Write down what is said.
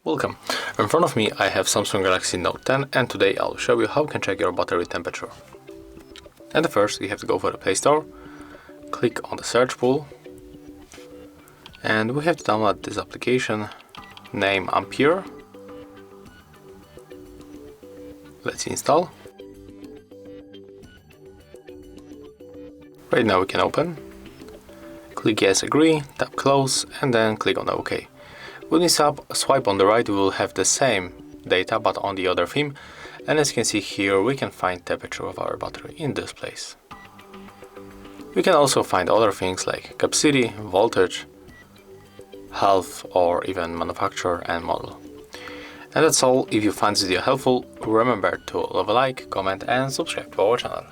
Welcome. In front of me I have Samsung Galaxy Note 10 and today I'll show you how you can check your battery temperature. And first you have to go for the Play Store, click on the search pool, and we have to download this application, name Ampere. Let's install. Right now we can open. Click yes, agree, tap close, and then click on OK. When we swipe on the right, we will have the same data but on the other theme, and as you can see here we can find temperature of our battery in this place. We can also find other things like capacity, voltage, health, or even manufacturer and model. And that's all. If you find this video helpful, remember to leave a like, comment and subscribe to our channel.